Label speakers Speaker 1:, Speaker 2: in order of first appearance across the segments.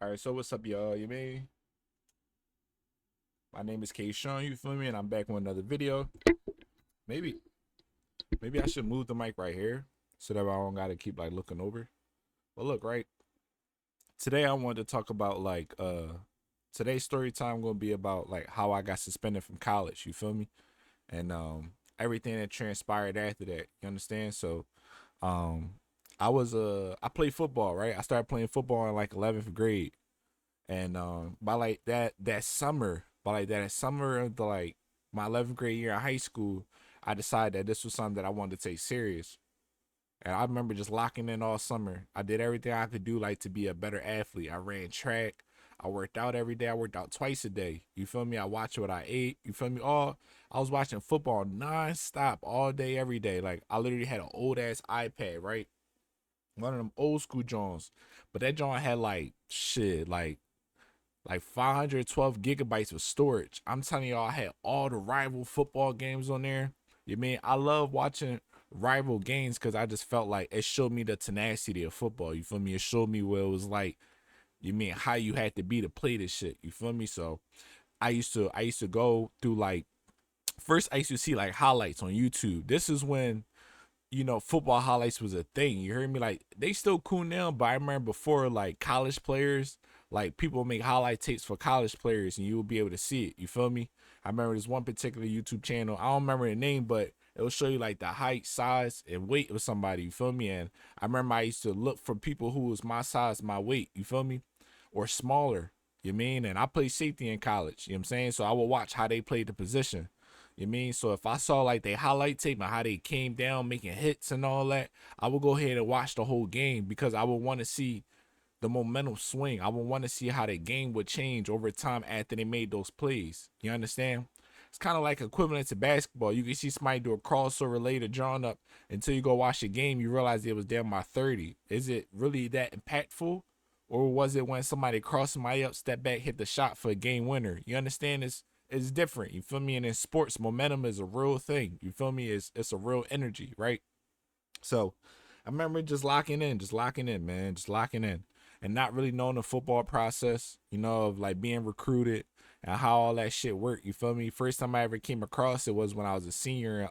Speaker 1: All right, so what's up, y'all? You mean my name is K Sean, you feel me? And I'm back with another video. Maybe maybe I should move the mic right here so that I don't gotta keep like looking over. But look, right, today I wanted to talk about today's story time gonna be about like how I got suspended from college, you feel me? And everything that transpired after that. You understand? So um I played football, right? I started playing football in like 11th grade. And by like that summer, by like that summer of the like my 11th grade year in high school, I decided that this was something that I wanted to take serious. And I remember just locking in all summer. I did everything I could do like to be a better athlete. I ran track. I worked out every day. I worked out twice a day. You feel me? I watched what I ate. You feel me? All I was watching football nonstop all day, every day. Like I literally had an old ass iPad, right? One of them old school Jones. But that John had like shit, like 512 gigabytes of storage. I'm telling y'all, I had all the rival football games on there. You mean I love watching rival games because I just felt like it showed me the tenacity of football. You feel me? It showed me what it was like. You mean how you had to be to play this shit. You feel me? So I used to go through like first I used to see like highlights on YouTube. This is when football highlights was a thing. You heard me? Like they still cool now, but I remember before like college players, like people make highlight tapes for college players and you will be able to see it. You feel me? I remember this one particular YouTube channel. I don't remember the name, but it'll show you like the height, size, and weight of somebody. You feel me? And I remember I used to look for people who was my size, my weight. You feel me? Or smaller. You mean? And I played safety in college. You know what I'm saying? So I would watch how they played the position. You mean? So if I saw like they highlight tape and how they came down making hits and all that, I would go ahead and watch the whole game because I would want to see the momentum swing. I would want to see how the game would change over time after they made those plays. You understand? It's kind of like equivalent to basketball. You can see somebody do a crossover later, drawn up until you go watch the game. You realize it was down by 30. Is it really that impactful? Or was it when somebody crossed somebody up, step back, hit the shot for a game winner? You understand? It's different. You feel me? And in sports, momentum is a real thing. You feel me? It's a real energy, right? So I remember just locking in, man, just locking in, and not really knowing the football process, of like being recruited and how all that shit worked. You feel me? First time I ever came across it was when I was a senior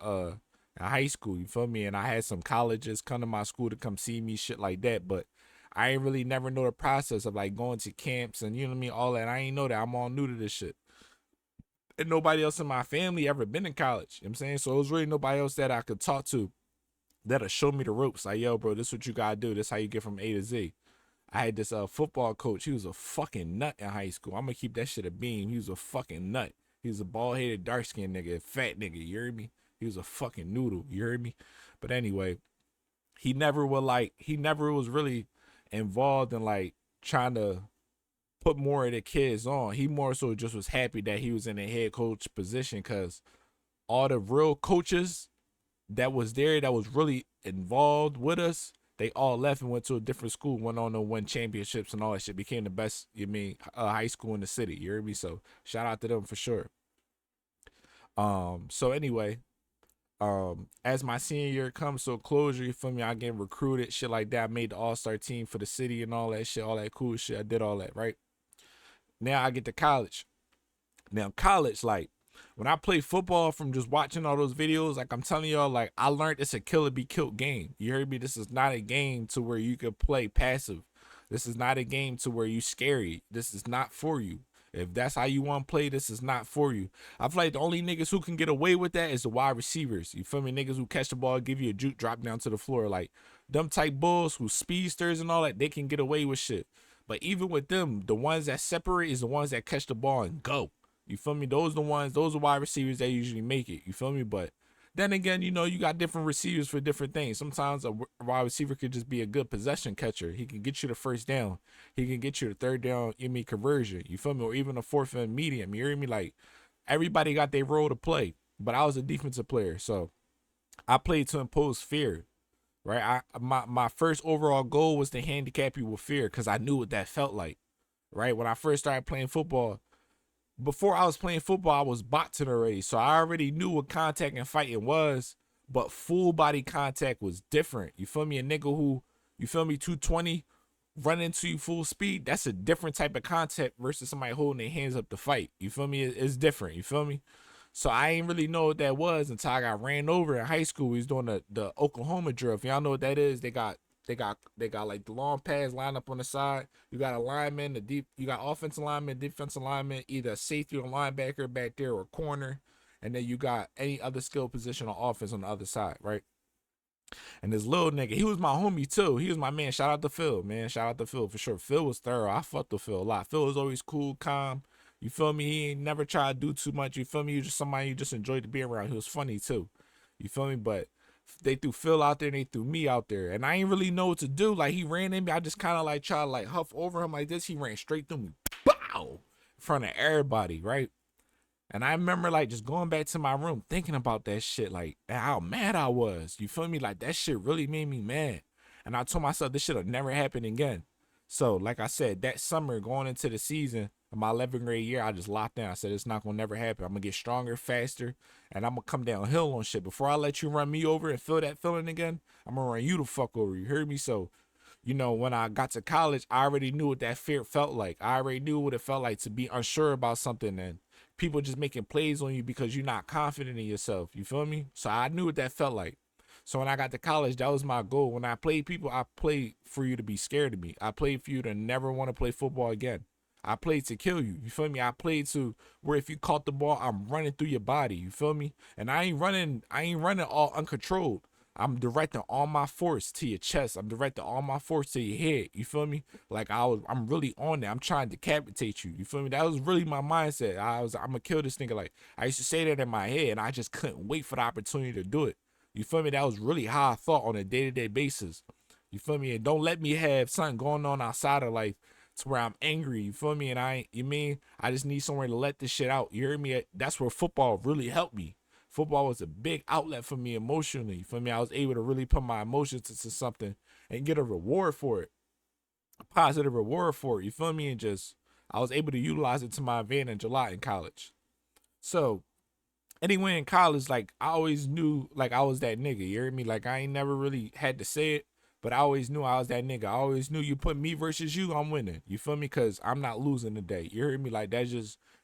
Speaker 1: in high school. You feel me? And I had some colleges come to my school to come see me, shit like that. But I ain't really never know the process of like going to camps and you know what I mean, all that. I ain't know that. I'm all new to this shit. And nobody else in my family ever been in college. You know what I'm saying? So it was really nobody else that I could talk to that'll show me the ropes. Like, yo, bro, this is what you gotta do. This is how you get from A to Z. I had this football coach. He was a fucking nut in high school. I'm gonna keep that shit a beam. He was a fucking nut. He was a bald headed, dark skinned nigga, fat nigga. You heard me? He was a fucking noodle. You heard me? But anyway, he never was really involved in like trying to put more of the kids on. He more so just was happy that he was in a head coach position because all the real coaches that was there that was really involved with us, they all left and went to a different school, went on to win championships and all that shit, became the best, high school in the city. You hear me? So shout out to them for sure. So anyway, as my senior year comes to a closure, you feel me? I get recruited, shit like that. I made the all-star team for the city and all that shit, all that cool shit. I did all that, right? Now I get to college. Now college, like when I play football from just watching all those videos, like I'm telling y'all, like I learned it's a kill or be killed game. You heard me? This is not a game to where you could play passive. This is not a game to where you scary. This is not for you. If that's how you want to play, this is not for you. I feel like the only niggas who can get away with that is the wide receivers. You feel me? Niggas who catch the ball, give you a juke, drop down to the floor. Like them type bulls who speedsters and all that, they can get away with shit. But even with them, the ones that separate is the ones that catch the ball and go. You feel me? Those are wide receivers that usually make it. You feel me? But then again, you got different receivers for different things. Sometimes a wide receiver could just be a good possession catcher. He can get you the first down. He can get you the third down, conversion. You feel me? Or even a fourth and medium. You hear me? Like, everybody got their role to play. But I was a defensive player. So I played to impose fear. Right? My first overall goal was to handicap you with fear because I knew what that felt like. Right? When I first started playing football, before I was playing football, I was boxing already. So I already knew what contact and fighting was, but full body contact was different. You feel me? A nigga who, you feel me, 220 run into you full speed, that's a different type of contact versus somebody holding their hands up to fight. You feel me? It's different. You feel me? So I ain't really know what that was until I got ran over in high school. We was doing the Oklahoma drill. If y'all know what that is, they got like the long pads lined up on the side. You got a lineman, you got offensive lineman, defensive lineman, either a safety or linebacker back there or corner, and then you got any other skill position on offense on the other side, right? And this little nigga, he was my homie too. He was my man. Shout out to Phil, man. Shout out to Phil for sure. Phil was thorough. I fucked with Phil a lot. Phil was always cool, calm. You feel me? He ain't never tried to do too much. You feel me? He was just somebody you just enjoyed to be around. He was funny too. You feel me? But they threw Phil out there and they threw me out there. And I ain't really know what to do. Like he ran in me. I just kind of like tried to like huff over him like this. He ran straight through me. Bow! In front of everybody, right? And I remember like just going back to my room thinking about that shit, like how mad I was. You feel me? Like that shit really made me mad. And I told myself this shit'll never happen again. So like I said, that summer going into the season of my 11th grade year, I just locked down. I said it's not gonna never happen. I'm gonna get stronger, faster, and I'm gonna come downhill on shit. Before I let you run me over and feel that feeling again, I'm gonna run you the fuck over. You heard me? So when I got to college, I already knew what that fear felt like. I already knew what it felt like to be unsure about something and people just making plays on you because you're not confident in yourself. You feel me? So I knew what that felt like. So when I got to college, that was my goal. When I played people, I played for you to be scared of me. I played for you to never want to play football again. I played to kill you. You feel me? I played to where if you caught the ball, I'm running through your body. You feel me? And I ain't running all uncontrolled. I'm directing all my force to your chest. I'm directing all my force to your head. You feel me? Like I'm really on there. I'm trying to decapitate you. You feel me? That was really my mindset. I'm gonna kill this nigga. Like I used to say that in my head, and I just couldn't wait for the opportunity to do it. You feel me? That was really how I thought on a day-to-day basis. You feel me? And don't let me have something going on outside of life to where I'm angry. You feel me? And I just need somewhere to let this shit out. You hear me? That's where football really helped me. Football was a big outlet for me emotionally. For me, I was able to really put my emotions into something and get a reward for it, a positive reward for it. You feel me? And just I was able to utilize it to my advantage a lot in college. So anyway, in college, like I always knew, like I was that nigga. You hear me? Like I ain't never really had to say it, but I always knew I was that nigga. I always knew you put me versus you, I'm winning. You feel me? Cause I'm not losing today. You hear me? Like that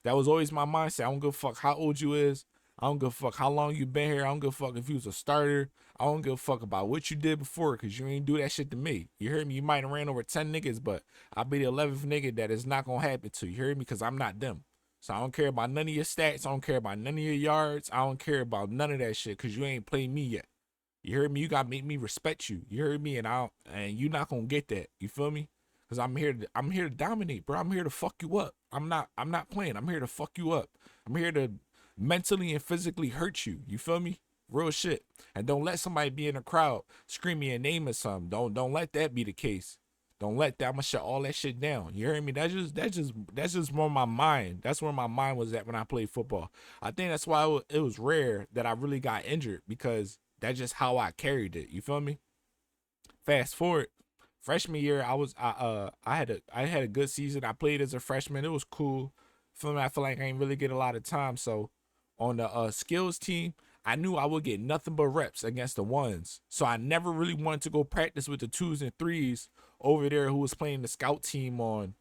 Speaker 1: was always my mindset. I don't give a fuck how old you is. I don't give a fuck how long you been here. I don't give a fuck if you was a starter. I don't give a fuck about what you did before because you ain't do that shit to me. You heard me? You might have ran over 10 niggas, but I'll be the 11th nigga that is not going to happen to. You heard me? Because I'm not them. So I don't care about none of your stats. I don't care about none of your yards. I don't care about none of that shit because you ain't played me yet. You heard me? You got to make me respect you. You heard me? And you not going to get that. You feel me? Because I'm here to dominate, bro. I'm here to fuck you up. I'm not playing. I'm here to fuck you up. I'm here to mentally and physically hurt you. You feel me? Real shit. And don't let somebody be in the crowd screaming your name or something. Don't let that be the case. Don't let that. I'm gonna shut all that shit down. You hear me? That's just where my mind. That's where my mind was at when I played football. I think that's why it was rare that I really got injured because that's just how I carried it. You feel me? Fast forward, freshman year, I had a good season. I played as a freshman. It was cool. Feel me? I feel like I ain't really get a lot of time. So on the skills team, I knew I would get nothing but reps against the ones. So I never really wanted to go practice with the 2s and 3s over there who was playing the scout team on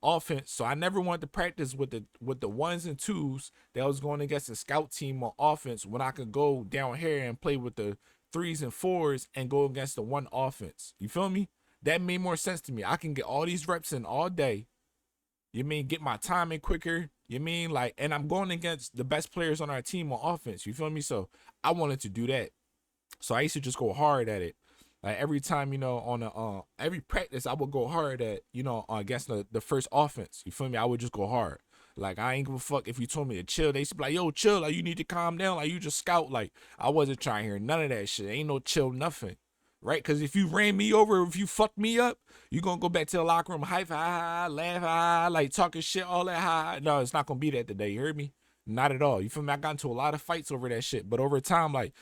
Speaker 1: offense. So I never wanted to practice with the 1s and 2s that was going against the scout team on offense when I could go down here and play with the 3s and 4s and go against the one offense. You feel me? That made more sense to me. I can get all these reps in all day. You mean get my timing quicker? You mean like, and I'm going against the best players on our team on offense. You feel me? So I wanted to do that. So I used to just go hard at it. Like every time, on every practice, I would go hard at, against the first offense. You feel me? I would just go hard. Like I ain't give a fuck if you told me to chill. They used to be like, yo, chill. Like you need to calm down. Like you just scout. Like I wasn't trying to hear none of that shit. Ain't no chill, nothing. Right? Because if you ran me over, if you fucked me up, you going to go back to the locker room, hype, laugh, like talking shit, all that high. No, it's not going to be that today. You heard me? Not at all. You feel me? I got into a lot of fights over that shit. But over time, like,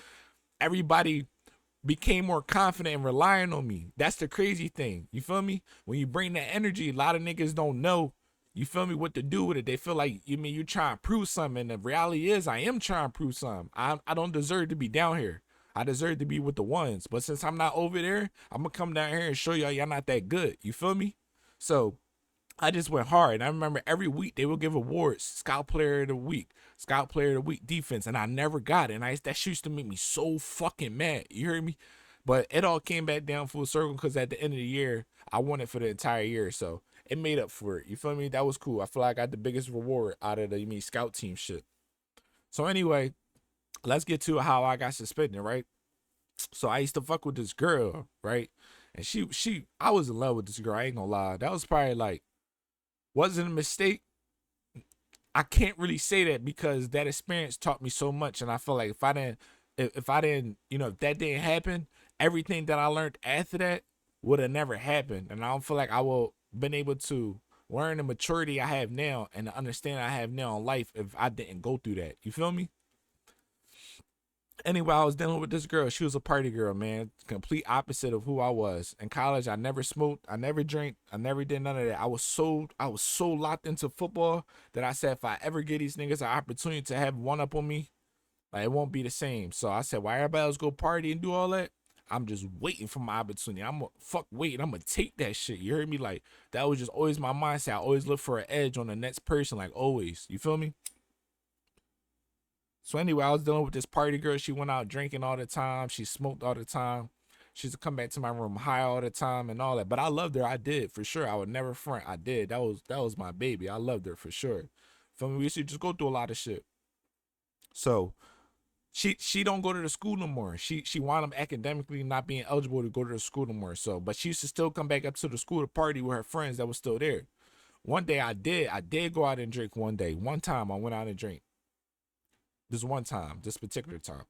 Speaker 1: everybody became more confident and relying on me. That's the crazy thing. You feel me? When you bring that energy, a lot of niggas don't know, you feel me, what to do with it. They feel like, you're trying to prove something. And the reality is, I am trying to prove something. I don't deserve to be down here. I deserve to be with the ones. But since I'm not over there, I'm gonna come down here and show y'all not that good. You feel me? So I just went hard. And I remember every week they would give awards: Scout Player of the Week, Scout Player of the Week defense, and I never got it. And that shit used to make me so fucking mad. You hear me? But it all came back down full circle because at the end of the year, I won it for the entire year. So it made up for it. You feel me? That was cool. I feel like I got the biggest reward out of the scout team shit. So anyway, let's get to how I got suspended, right? So I used to fuck with this girl, right? And I was in love with this girl. I ain't gonna lie. That was probably like, wasn't a mistake. I can't really say that because that experience taught me so much, and I feel like if I didn't, if that didn't happen, everything that I learned after that would have never happened, and I don't feel like I would been able to learn the maturity I have now and the understanding I have now in life if I didn't go through that. You feel me? Anyway, I was dealing with this girl. She was a party girl, man. Complete opposite of who I was. In college, I never smoked, I never drank, I never did none of that. I was so locked into football that I said if I ever get these niggas an opportunity to have one up on me, like, it won't be the same. So I said, why everybody else go party and do all that? I'm just waiting for my opportunity. I'm gonna take that shit. You heard me? Like, that was just always my mindset. I always look for an edge on the next person, like always. You feel me? So anyway, I was dealing with this party girl. She went out drinking all the time. She smoked all the time. She used to come back to my room high all the time and all that. But I loved her. I did, for sure. I would never front. I did. That was my baby. I loved her for sure. For me, we used to just go through a lot of shit. So she don't go to the school no more. She wound up academically not being eligible to go to the school no more. So, but she used to still come back up to the school to party with her friends that was still there. One day I did go out and drink one day. One time I went out and drank. This particular time.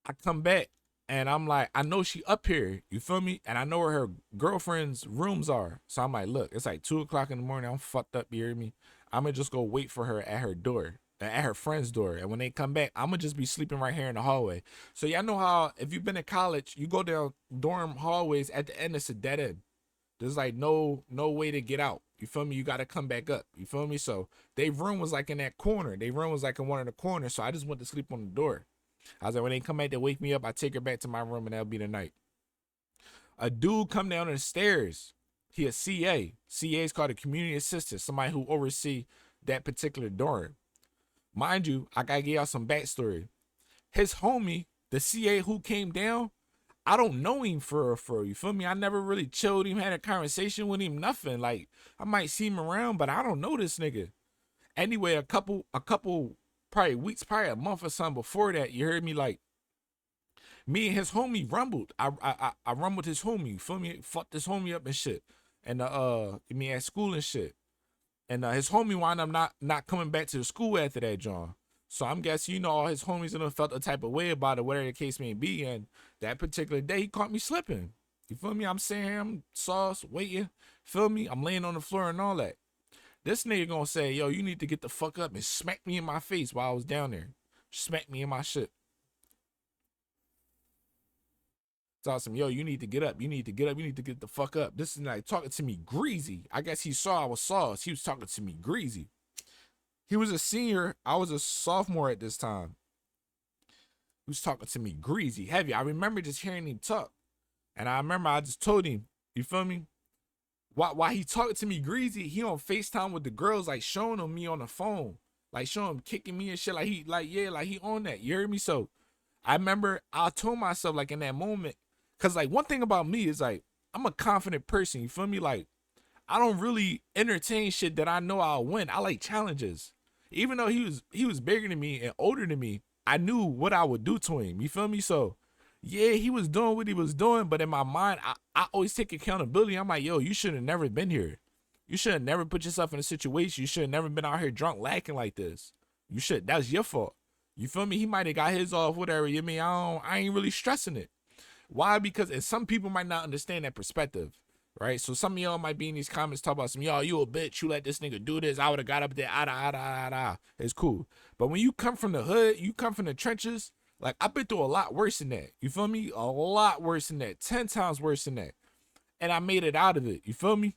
Speaker 1: I come back and I'm like, I know she up here, you feel me? And I know where her girlfriend's rooms are. So I'm like, look, it's like 2 o'clock in the morning. I'm fucked up, you hear me? I'm gonna just go wait for her at her door, at her friend's door. And when they come back, I'm gonna just be sleeping right here in the hallway. So y'all know how if you've been in college, you go down dorm hallways, at the end it's a dead end. There's like no way to get out. You feel me? You got to come back up. You feel me? So their room was like in that corner. Their room was like in one of the corners. So I just went to sleep on the door. I was like, when they come back to wake me up, I take her back to my room and that'll be the night. A dude come down the stairs. He a CA. CA is called a community assistant, somebody who oversee that particular dorm. Mind you, I gotta give y'all some backstory. His homie, the CA who came down, I don't know him for you feel me? I never really chilled him, had a conversation with him, nothing. Like, I might see him around, but I don't know this nigga. Anyway, a couple probably weeks, probably a month or something before that, you heard me, like, me and his homie rumbled. I rumbled his homie, you feel me? Fucked his homie up and shit. And at school and shit. And his homie wound up not coming back to the school after that, John. So I'm guessing, all his homies in felt a type of way about it, whatever the case may be. And that particular day, he caught me slipping. You feel me? I'm sitting here, I'm sauce, waiting. Feel me? I'm laying on the floor and all that. This nigga gonna say, yo, you need to get the fuck up and smack me in my face while I was down there. Smack me in my shit. It's awesome. Yo, you need to get up. You need to get up. You need to get the fuck up. This is like talking to me greasy. I guess he saw I was sauce. He was talking to me greasy. He was a senior. I was a sophomore at this time. He was talking to me greasy, heavy. I remember just hearing him talk. And I remember I just told him, you feel me? While he talking to me greasy, he on FaceTime with the girls, like showing them me on the phone. Like showing him kicking me and shit. Like he on that. You heard me? So I remember I told myself, like, in that moment, because like one thing about me is like I'm a confident person. You feel me? Like, I don't really entertain shit that I know I'll win. I like challenges. Even though he was bigger than me and older than me, I knew what I would do to him. You feel me? So yeah, he was doing what he was doing, but in my mind, I always take accountability. I'm like, yo, you should have never been here. You should have never put yourself in a situation. You should have never been out here drunk lacking like this. That's your fault. You feel me? He might have got his off, whatever. You mean I ain't really stressing it. Why? Because and some people might not understand that perspective. Right? So some of y'all might be in these comments talking about y'all, you a bitch, you let this nigga do this. I would have got up there, It's cool. But when you come from the hood, you come from the trenches, like I've been through a lot worse than that. You feel me? A lot worse than that. 10 times worse than that. And I made it out of it. You feel me?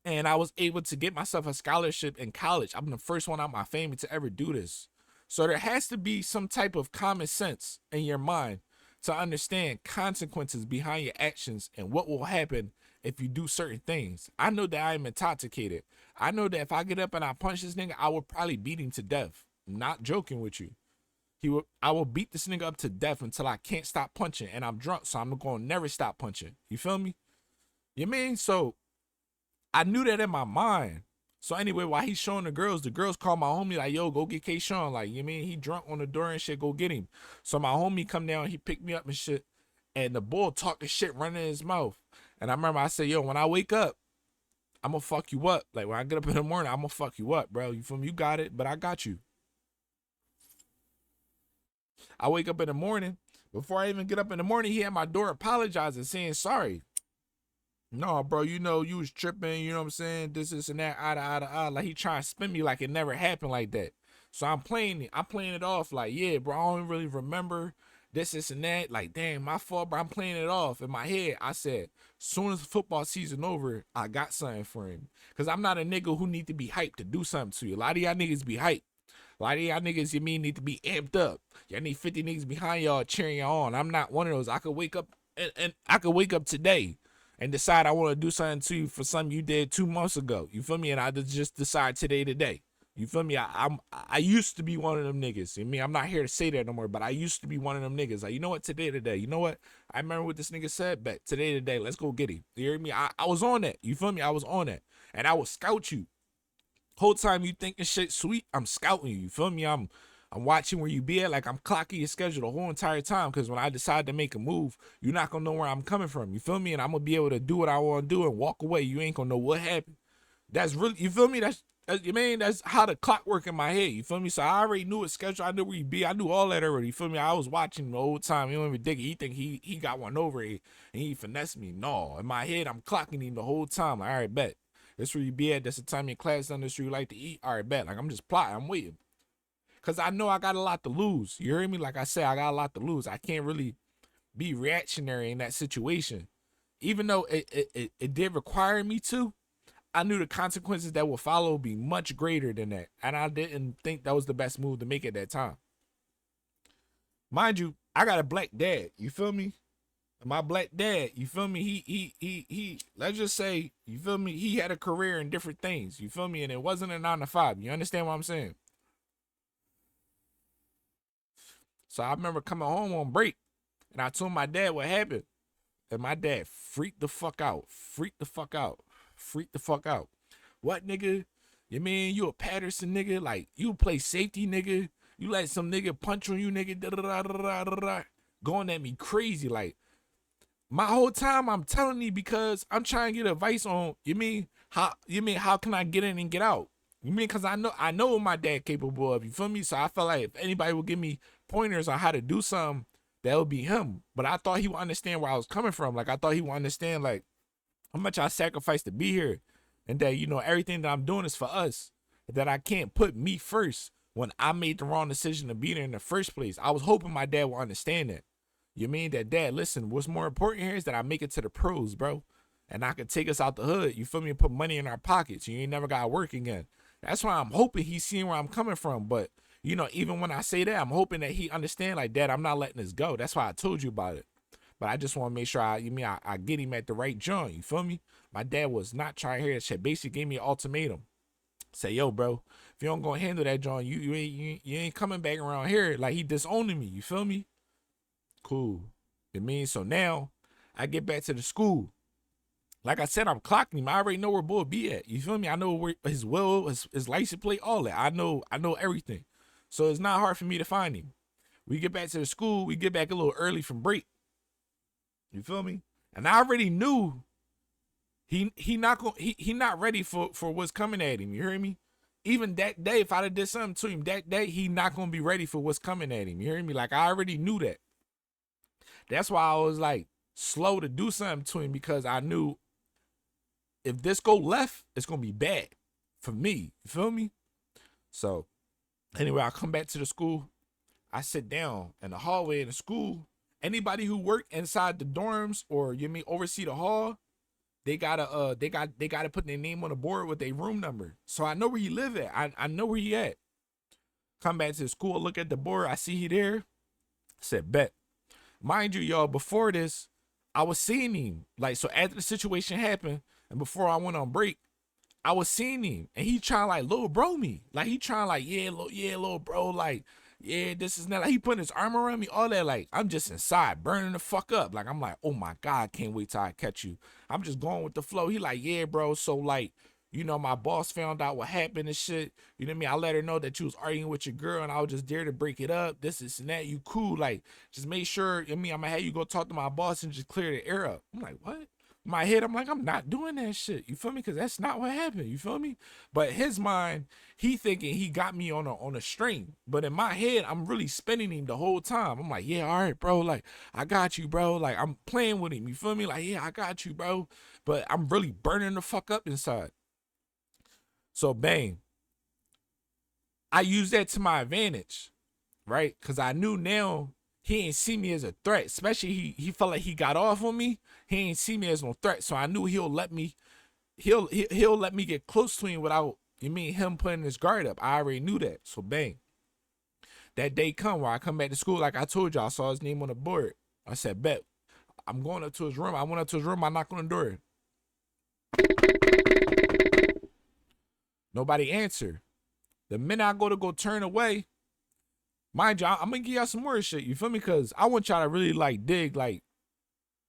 Speaker 1: And I was able to get myself a scholarship in college. I'm the first one out my family to ever do this. So there has to be some type of common sense in your mind to understand consequences behind your actions and what will happen if you do certain things. I know that I am intoxicated. I know that if I get up and I punch this nigga, I would probably beat him to death. Not joking with you. I will beat this nigga up to death until I can't stop punching, and I'm drunk, so I'm gonna never stop punching. You feel me? You mean? So I knew that in my mind. So anyway, while he's showing the girls call my homie like, yo, go get K-Sean. Like, you mean, he drunk on the door and shit, go get him. So my homie come down, he picked me up and shit, and the bull talking shit running in his mouth. And I remember I said, yo, when I wake up, I'm gonna fuck you up. Like, when I get up in the morning, I'm gonna fuck you up, bro. You feel me? You got it, but I got you. I wake up in the morning. Before I even get up in the morning, he at my door apologizing, saying sorry. No, bro, you know, you was tripping, you know what I'm saying? This and that, like he trying to spin me like it never happened like that. So I'm playing it off like, yeah, bro, I don't really remember this and that. Like, damn, my fault, bro. I'm playing it off. In my head, I said, soon as the football season over, I got something for him. Cause I'm not a nigga who need to be hyped to do something to you. A lot of y'all niggas be hyped. A lot of y'all niggas, you mean, need to be amped up. Y'all need 50 niggas behind y'all cheering y'all on. I'm not one of those. I could wake up and I could wake up today and decide I want to do something to you for something you did 2 months ago. You feel me? And I just decide today. You feel me? I used to be one of them niggas. I mean, I'm not here to say that no more, but I used to be one of them niggas. Like, you know what? Today. You know what? I remember what this nigga said, but today. Let's go get him. You hear me? I was on that. You feel me? I was on that. And I will scout you. Whole time you thinking shit sweet, I'm scouting you. You feel me? I'm watching where you be at. Like, I'm clocking your schedule the whole entire time. Because when I decide to make a move, you're not going to know where I'm coming from. You feel me? And I'm going to be able to do what I want to do and walk away. You ain't going to know what happened. That's really, you feel me? That's you mean, that's how the clock work in my head. You feel me? So I already knew his schedule. I knew where he'd be. I knew all that already. You feel me? I was watching the whole time. You don't even dig it. He think he got one over it and he finessed me. No. In my head, I'm clocking him the whole time. Like, all right, bet. That's where you be at. That's the time in class done. That's where you like to eat. All right, bet. Like, I'm just plotting. I'm waiting. Because I know I got a lot to lose. You hear me? Like I said, I got a lot to lose. I can't really be reactionary in that situation. Even though it did require me to, I knew the consequences that would follow would be much greater than that. And I didn't think that was the best move to make at that time. Mind you, I got a black dad. You feel me? My black dad, you feel me? He let's just say, you feel me? He had a career in different things. You feel me? And it wasn't a 9 to 5. You understand what I'm saying? So I remember coming home on break and I told my dad what happened. And my dad freaked the fuck out. Freaked the fuck out. Freaked the fuck out. What, nigga? You mean you a Patterson nigga? Like, you play safety, nigga? You let some nigga punch on you, nigga? Da-da-da-da-da-da-da. Going at me crazy. Like, my whole time I'm telling you because I'm trying to get advice on, how can I get in and get out? You mean, because I know what my dad capable of. You feel me? So I felt like if anybody would give me pointers on how to do something, that would be him. But I thought he would understand where I was coming from. Like, I thought he would understand, like, how much I sacrificed to be here. And that, you know, everything that I'm doing is for us. That I can't put me first when I made the wrong decision to be there in the first place. I was hoping my dad would understand that. You mean that, Dad, listen, what's more important here is that I make it to the pros, bro. And I can take us out the hood. You feel me? And put money in our pockets. You ain't never got to work again. That's why I'm hoping he's seeing where I'm coming from. But, you know, even when I say that, I'm hoping that he understand, like, Dad, I'm not letting this go. That's why I told you about it. But I just want to make sure I get him at the right joint. You feel me? My dad was not trying to hear that shit. Basically gave me an ultimatum. Say, yo, bro, if you don't go handle that joint, you ain't coming back around here. Like, he disowning me. You feel me? Cool. It means so now I get back to the school. Like I said, I'm clocking him. I already know where Bull be at. You feel me? I know where his license plate, all that. I know everything. So it's not hard for me to find him. We get back to the school. We get back a little early from break. You feel me? And I already knew he not ready for what's coming at him. You hear me? Even that day, if I'd have did something to him that day, he not gonna be ready for what's coming at him. You hear me? Like, I already knew that. That's why I was like slow to do something to him, because I knew if this go left, it's gonna be bad for me. You feel me? So anyway, I come back to the school. I sit down in the hallway in the school. Anybody who work inside the dorms or oversee the hall, they gotta put their name on the board with their room number. So I know where he live at. I know where he at. Come back to the school, look at the board. I see he there. I said, bet. Mind you, y'all, before this, I was seeing him. Like, so after the situation happened and before I went on break, I was seeing him and he trying like little bro me. Like he trying like, yeah, little bro, like, yeah, this is not like he putting his arm around me, all that. Like, I'm just inside burning the fuck up. Like, I'm like, oh my God, can't wait till I catch you. I'm just going with the flow. He like, yeah, bro. So like, you know, my boss found out what happened and shit. You know what I mean? I let her know that you was arguing with your girl and I was just there to break it up. This and that. You cool. Like, just make sure, I mean, I'm gonna have you go talk to my boss and just clear the air up. I'm like, what? In my head, I'm like, I'm not doing that shit. You feel me? Because that's not what happened. You feel me? But his mind, he thinking he got me on a string. But in my head, I'm really spinning him the whole time. I'm like, yeah, all right, bro. Like, I got you, bro. Like, I'm playing with him. You feel me? Like, yeah, I got you, bro. But I'm really burning the fuck up inside. So bang, I use that to my advantage, right? Because I knew now he ain't see me as a threat. Especially he felt like he got off on me. He ain't see me as no threat. So I knew he'll let me get close to him without him putting his guard up. I already knew that. So bang. That day come where I come back to school, like I told y'all, I saw his name on the board. I said, bet. I'm going up to his room. I went up to his room, I knocked on the door. Nobody answered. The minute I go turn away, mind you, I'm gonna give y'all some more shit. You feel me? Cause I want y'all to really like dig, like,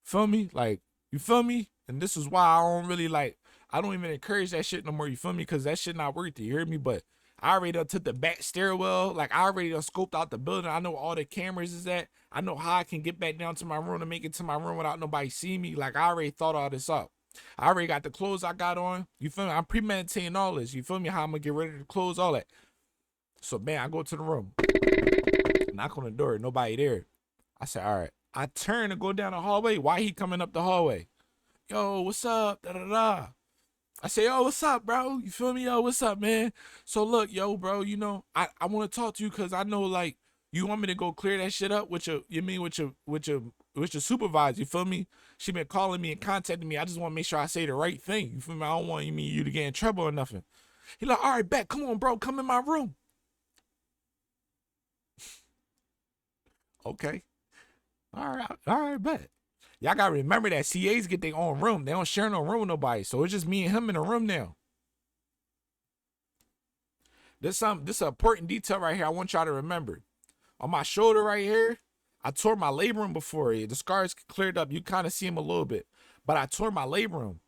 Speaker 1: feel me? Like, you feel me? And this is why I don't even encourage that shit no more. You feel me? Cause that shit not worth it. You hear me? But I already done took the back stairwell. Like I already done scoped out the building. I know all the cameras is at. I know how I can get back down to my room and make it to my room without nobody see me. Like I already thought all this up. I already got the clothes I got on. You feel me? I'm premeditating all this. You feel me? How I'm gonna get rid of the clothes, all that. So, man, I go to the room. Knock on the door. Nobody there. I said, all right. I turn to go down the hallway. Why he coming up the hallway? Yo, what's up? Da da da. I say, yo, what's up, bro? You feel me? Yo, what's up, man? So, look, yo, bro, you know, I want to talk to you because I know, like, you want me to go clear that shit up with your supervisor, you feel me? She been calling me and contacting me. I just want to make sure I say the right thing. You feel me? I don't want you to get in trouble or nothing. He like, all right, bet. Come on, bro. Come in my room. Okay. All right, bet. Y'all gotta remember that CAs get their own room. They don't share no room with nobody. So it's just me and him in a room now. This is an important detail right here I want y'all to remember. On my shoulder right here, I tore my labrum before. The scars cleared up. You kind of see them a little bit. But I tore my labrum.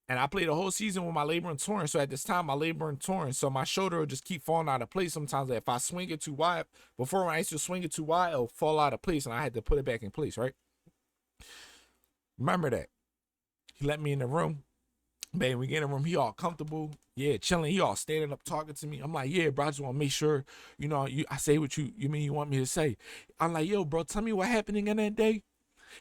Speaker 1: And I played the whole season with my labrum torn. So at this time, my labrum torn. So my shoulder will just keep falling out of place sometimes. Like if I swing it too wide, before when I used to swing it too wide, it'll fall out of place. And I had to put it back in place, right? Remember that. He let me in the room. Man, we get in the room. He all comfortable. Yeah, chilling. He all standing up talking to me. I'm like, yeah, bro, I just want to make sure, you know, I say what you mean you want me to say. I'm like, yo, bro, tell me what happened again that day.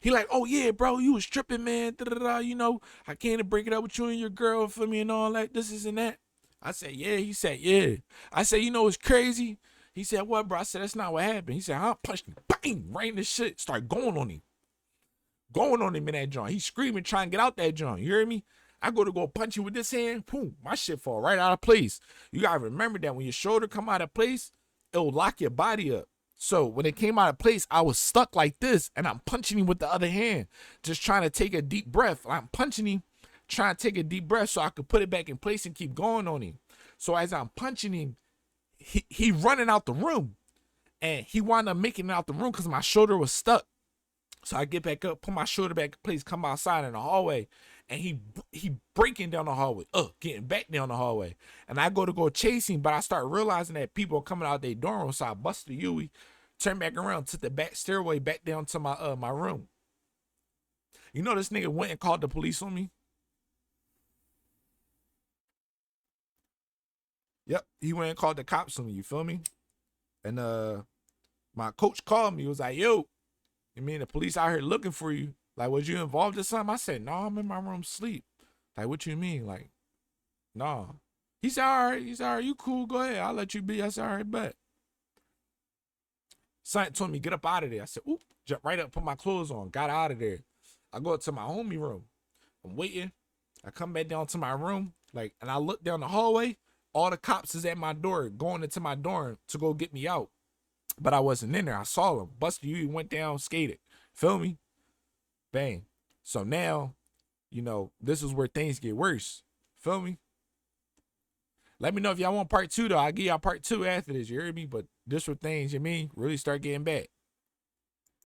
Speaker 1: He like, oh yeah, bro, you was tripping, man. Da-da-da, you know, I came to break it up with you and your girl for me and all that. This and that. I said, yeah. He said, yeah. I said, you know, it's crazy. He said, what, bro? I said, that's not what happened. He said, I punched him, bang, right in the shit. Start going on him in that joint. He's screaming, trying to get out that joint. You hear me? I go punch you with this hand, boom, my shit fall right out of place. You gotta remember that when your shoulder come out of place, it'll lock your body up. So when it came out of place, I was stuck like this, and I'm punching him with the other hand, just trying to take a deep breath. I'm punching him, trying to take a deep breath so I could put it back in place and keep going on him. So as I'm punching him, he running out the room, and he wound up making it out the room because my shoulder was stuck. So I get back up, put my shoulder back in place, come outside in the hallway, and he breaking down the hallway, getting back down the hallway. And I go chase him, but I start realizing that people are coming out their dorm room, so I bust the Yui, turn back around, took the back stairway back down to my room. You know this nigga went and called the police on me? Yep, he went and called the cops on me, you feel me? And my coach called me, he was like, yo, you mean the police out here looking for you? Like, was you involved in something? I said, no, I'm in my room sleep. Like, what you mean? Like, no. He said, all right. He said, all right, you cool. Go ahead. I'll let you be. I said, all right, bet. Son told me, get up out of there. I said, oop, jump right up, put my clothes on, got out of there. I go up to my homie room. I'm waiting. I come back down to my room, like, and I look down the hallway. All the cops is at my door, going into my dorm to go get me out. But I wasn't in there. I saw them. Buster Huey went down, skated. Feel me? Bang. So now, you know, this is where things get worse. Feel me? Let me know if y'all want part 2 though. I'll give y'all part 2 after this. You heard me? But this where things, you mean, really start getting bad.